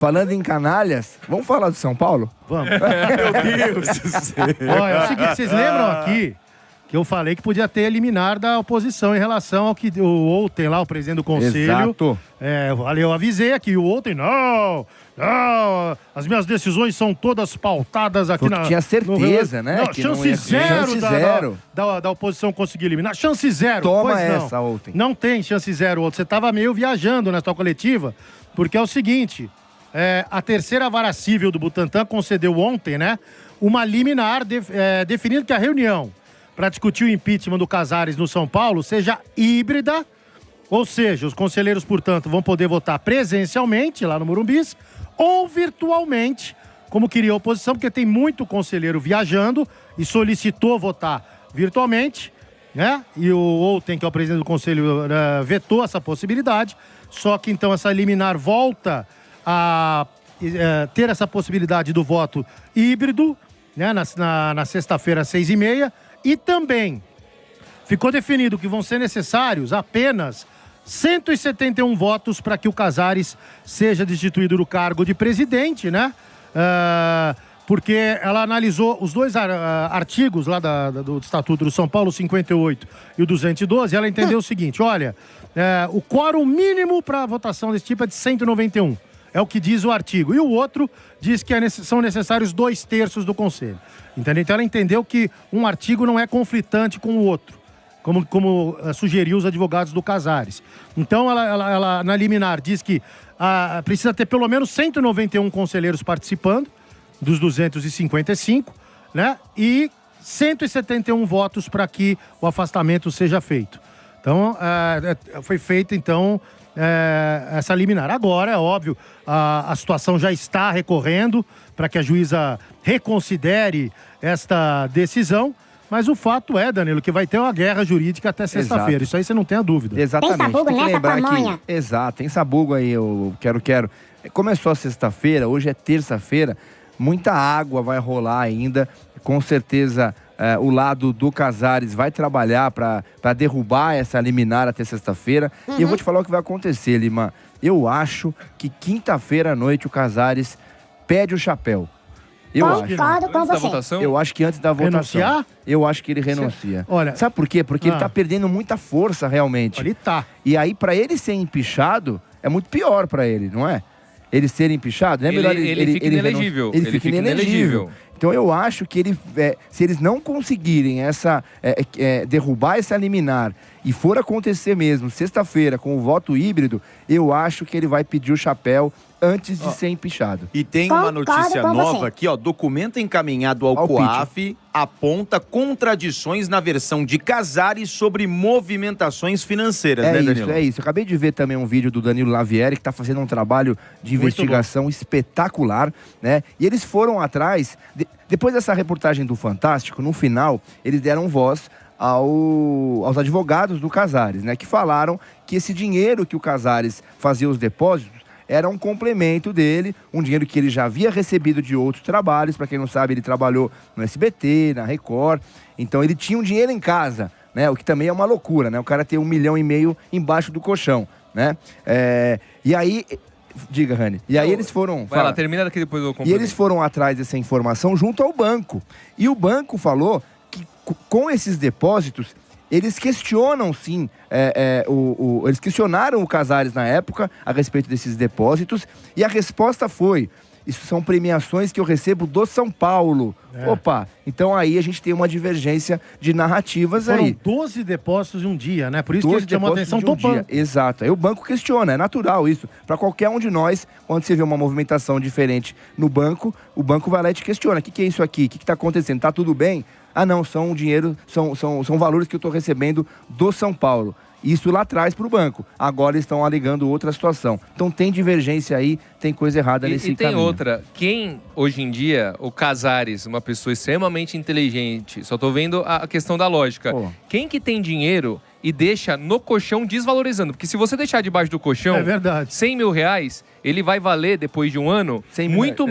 Falando em canalhas, vamos falar do São Paulo? Vamos. Meu Deus do céu. Olha, é o seguinte, vocês lembram aqui que eu falei que podia ter liminar da oposição em relação ao que o Outem lá, o presidente do conselho. Exato. Eu avisei aqui, o Outem, não, as minhas decisões são todas pautadas aqui na... Tinha certeza, né? Não, que chance não ia... zero, chance zero. Da oposição conseguir eliminar. Chance zero. Toma pois não. essa, Outem. Não tem chance zero, Outem. Você estava meio viajando na sua coletiva, porque é o seguinte, a terceira vara civil do Butantã concedeu ontem, né, uma liminar definindo que a reunião para discutir o impeachment do Casares no São Paulo seja híbrida, ou seja, os conselheiros, portanto, vão poder votar presencialmente lá no Morumbis ou virtualmente, como queria a oposição, porque tem muito conselheiro viajando e solicitou votar virtualmente, né? E o Outem, que é o presidente do conselho, vetou essa possibilidade, só que então essa liminar volta a ter essa possibilidade do voto híbrido, né? Na sexta-feira, às 6h30, e também ficou definido que vão ser necessários apenas 171 votos para que o Casares seja destituído do cargo de presidente, né? Porque ela analisou os dois artigos lá do Estatuto do São Paulo, 58 e o 212, e ela entendeu o seguinte, olha, o quórum mínimo para votação desse tipo é de 191. É o que diz o artigo. E o outro diz que são necessários 2/3 do Conselho. Entendeu? Então ela entendeu que um artigo não é conflitante com o outro, como sugeriu os advogados do Casares. Então ela na liminar diz que precisa ter pelo menos 191 conselheiros participando, dos 255, né? E 171 votos para que o afastamento seja feito. Então, foi feita, então, essa liminar. Agora, é óbvio, a situação já está recorrendo para que a juíza reconsidere esta decisão, mas o fato é, Danilo, que vai ter uma guerra jurídica até sexta-feira. Isso aí você não tem a dúvida. Exatamente. Tem sabugo nessa pamonha. Exato, tem sabugo aí, eu quero. Começou a sexta-feira, hoje é terça-feira, muita água vai rolar ainda, com certeza... o lado do Casares vai trabalhar para derrubar essa liminar até sexta-feira. E eu vou te falar o que vai acontecer, Lima. Eu acho que quinta-feira à noite o Casares pede o chapéu. Concordo com você. Votação? Eu acho que antes da votação. Renunciar? Eu acho que ele renuncia. Olha, sabe por quê? Porque ele tá perdendo muita força realmente. Ele tá. E aí, para ele ser empichado, é muito pior para ele, não é? Ele ser empichado, não é melhor ele fica inelegível. Ele fica inelegível. Então eu acho que se eles não conseguirem derrubar essa liminar e for acontecer mesmo sexta-feira com o voto híbrido, eu acho que ele vai pedir o chapéu antes de ser empichado. E tem uma Concordo notícia com nova você. aqui, ó. Documento encaminhado ao COAF aponta contradições na versão de Casares sobre movimentações financeiras, né, Danilo? É isso. Eu acabei de ver também um vídeo do Danilo Lavieri, que está fazendo um trabalho de investigação espetacular, né? E eles foram atrás... Depois dessa reportagem do Fantástico, no final, eles deram voz aos advogados do Casares, né? Que falaram que esse dinheiro que o Casares fazia os depósitos era um complemento dele, um dinheiro que ele já havia recebido de outros trabalhos. Para quem não sabe, ele trabalhou no SBT, na Record. Então ele tinha um dinheiro em casa, né? O que também é uma loucura, né? O cara ter 1,5 milhão embaixo do colchão, né? E aí... Diga, Rani. E aí eles foram... Vai lá, termina daqui depois eu complemento. E eles foram atrás dessa informação junto ao banco. E o banco falou que com esses depósitos... Eles questionam, sim, eles questionaram o Casares na época a respeito desses depósitos, e a resposta foi: isso são premiações que eu recebo do São Paulo. Opa, então aí a gente tem uma divergência de narrativas. Foram aí. 12 depósitos em um dia, né? Por isso que ele chamou a atenção do banco. Exato, aí o banco questiona, é natural isso. Para qualquer um de nós, quando você vê uma movimentação diferente no banco, o banco vai lá e te questiona: o que é isso aqui? O que está acontecendo? Tá tudo bem? Ah, não, são dinheiro, são valores que eu estou recebendo do São Paulo. Isso lá atrás para o banco. Agora estão alegando outra situação. Então tem divergência aí, tem coisa errada nesse caminho. E tem outra. Quem, hoje em dia, o Casares, uma pessoa extremamente inteligente, só tô vendo a questão da lógica. Quem que tem dinheiro e deixa no colchão desvalorizando? Porque se você deixar debaixo do colchão, é verdade, 100 mil reais, ele vai valer, depois de um ano, muito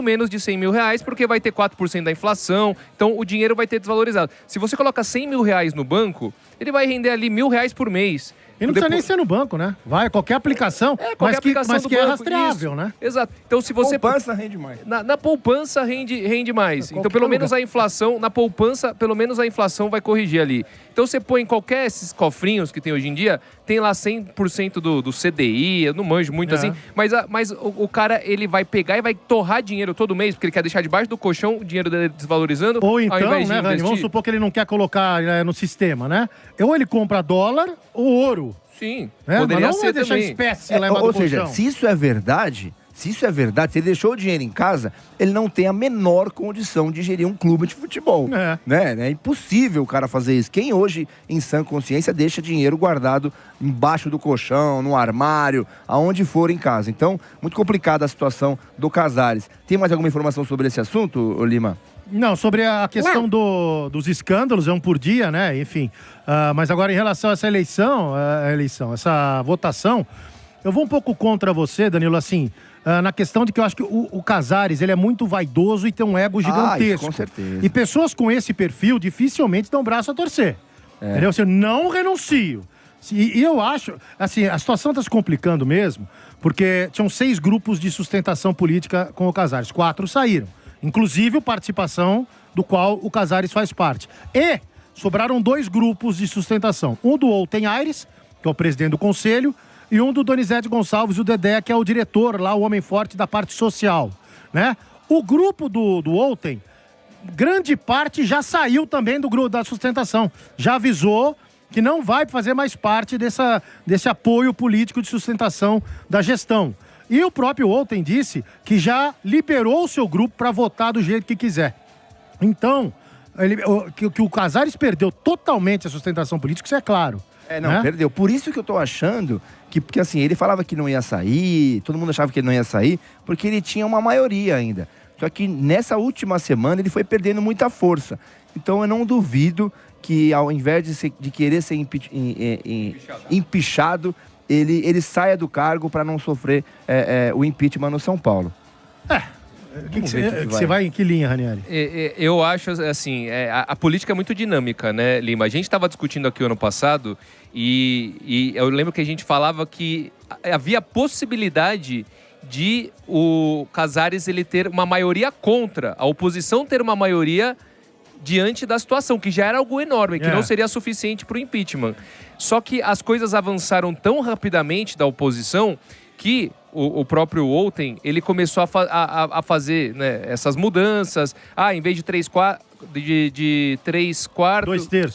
menos de 100 mil reais, porque vai ter 4% da inflação, então o dinheiro vai ter desvalorizado. Se você coloca 100 mil reais no banco, ele vai render ali R$1.000 por mês. E não precisa nem ser no banco, né? Vai, qualquer aplicação, mas que é rastreável, né? Exato. Então, se você... Poupança rende mais. Na poupança rende mais. Então, pelo menos a inflação, na poupança, pelo menos a inflação vai corrigir ali. Então, você põe em qualquer esses cofrinhos que tem hoje em dia, tem lá 100% do CDI, eu não manjo muito assim, mas o cara, ele vai pegar e vai torrar dinheiro todo mês, porque ele quer deixar debaixo do colchão o dinheiro dele desvalorizando. Ou então, né, Rani, vamos supor que ele não quer colocar no sistema, né? Ou ele compra dólar ou ouro. Sim, poderia mas não ser deixar também. Espécie lá embaixo do colchão. Ou seja, se isso é verdade, se ele deixou o dinheiro em casa, ele não tem a menor condição de gerir um clube de futebol. Né? É impossível o cara fazer isso. Quem hoje, em sã consciência, deixa dinheiro guardado embaixo do colchão, no armário, aonde for em casa. Então, muito complicada a situação do Casares. Tem mais alguma informação sobre esse assunto, Lima? Não, sobre a questão dos escândalos, é um por dia, né? Enfim. Mas agora, em relação a essa essa votação, eu vou um pouco contra você, Danilo, assim, na questão de que eu acho que o Casares, ele é muito vaidoso e tem um ego gigantesco. Isso, com certeza. E pessoas com esse perfil dificilmente dão braço a torcer. Entendeu? Assim, eu não renuncio. E eu acho, assim, a situação está se complicando mesmo, porque tinham 6 grupos de sustentação política com o Casares, 4 saíram. Inclusive a participação do qual o Casares faz parte. E sobraram 2 grupos de sustentação. Um do Outen Aires, que é o presidente do conselho, e um do Donizete Gonçalves, o Dedé, que é o diretor lá, o homem forte da parte social, né? O grupo do Outen, grande parte já saiu também do grupo da sustentação. Já avisou que não vai fazer mais parte desse apoio político de sustentação da gestão. E o próprio Outen disse que já liberou o seu grupo para votar do jeito que quiser. Então, que o Casares perdeu totalmente a sustentação política, isso é claro. Perdeu. Por isso que eu tô achando porque assim, ele falava que não ia sair, todo mundo achava que ele não ia sair, porque ele tinha uma maioria ainda. Só que nessa última semana ele foi perdendo muita força. Então eu não duvido que ao invés de querer ser empichado, ele saia do cargo para não sofrer o impeachment no São Paulo. Você vai em que linha, Ranieri? Eu acho, assim, a política é muito dinâmica, né, Lima? A gente estava discutindo aqui o ano passado e eu lembro que a gente falava que havia possibilidade de o Casares ele ter uma maioria contra, a oposição ter uma maioria diante da situação, que já era algo enorme, que não seria suficiente para o impeachment. Só que as coisas avançaram tão rapidamente da oposição que o próprio Outen, ele começou a fazer, né, essas mudanças. Em vez de 3 quartos...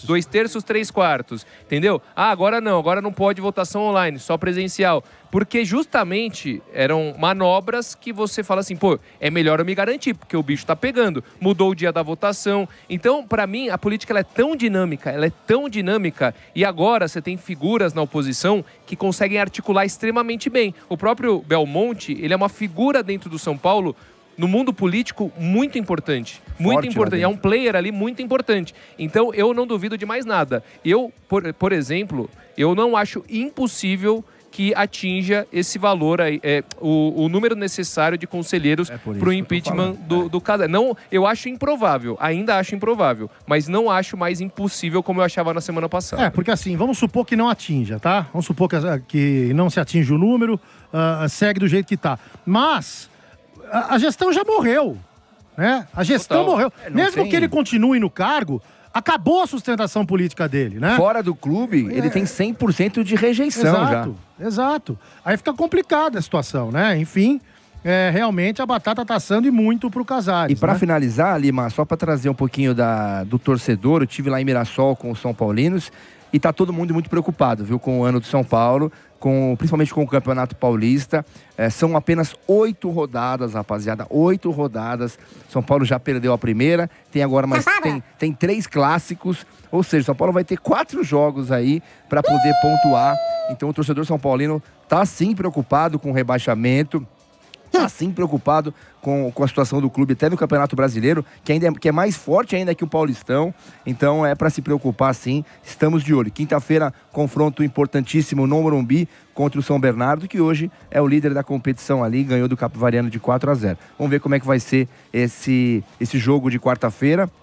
2 terços, 3 quartos. Entendeu? Agora não pode votação online, só presencial. Porque justamente eram manobras que você fala assim, é melhor eu me garantir, porque o bicho tá pegando. Mudou o dia da votação. Então, para mim, a política ela é tão dinâmica, e agora você tem figuras na oposição que conseguem articular extremamente bem. O próprio Belmonte, ele é uma figura dentro do São Paulo, no mundo político, muito importante. Muito importante. É um player ali muito importante. Então, eu não duvido de mais nada. Eu, por exemplo, eu não acho impossível que atinja esse valor aí, o número necessário de conselheiros para o impeachment do Casares. Não, eu acho improvável, ainda acho improvável, mas não acho mais impossível como eu achava na semana passada. Porque assim, vamos supor que não atinja, tá? Vamos supor que não se atinja o número, segue do jeito que tá. Mas a gestão já morreu, né? A gestão morreu. Mesmo que ele continue no cargo, acabou a sustentação política dele, né? Fora do clube, ele tem 100% de rejeição já. Exato. Aí fica complicada a situação, né? Enfim, realmente a batata tá assando e muito pro Casares. E para finalizar, Lima, só para trazer um pouquinho do torcedor, eu tive lá em Mirassol com os São Paulinos e tá todo mundo muito preocupado, viu? Com o ano do São Paulo, principalmente com o Campeonato Paulista. São apenas 8 rodadas, rapaziada. 8 rodadas. São Paulo já perdeu a primeira. Tem agora tem 3 clássicos. Ou seja, São Paulo vai ter 4 jogos aí para poder pontuar. Então o torcedor são paulino tá sim preocupado com o rebaixamento. Tá sim preocupado com a situação do clube, até no Campeonato Brasileiro, que é mais forte ainda que o Paulistão. Então é para se preocupar sim, estamos de olho. Quinta-feira, confronto importantíssimo no Morumbi contra o São Bernardo, que hoje é o líder da competição ali, ganhou do Capivariano de 4-0. Vamos ver como é que vai ser esse jogo de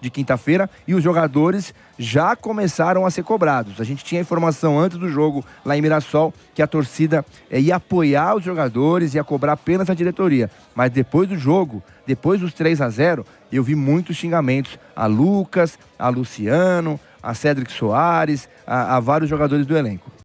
quinta-feira, e os jogadores já começaram a ser cobrados. A gente tinha informação antes do jogo lá em Mirassol que a torcida ia apoiar os jogadores, ia cobrar apenas a diretoria. Mas depois do jogo, depois dos 3-0, eu vi muitos xingamentos a Lucas, a Luciano, a Cédric Soares, a vários jogadores do elenco.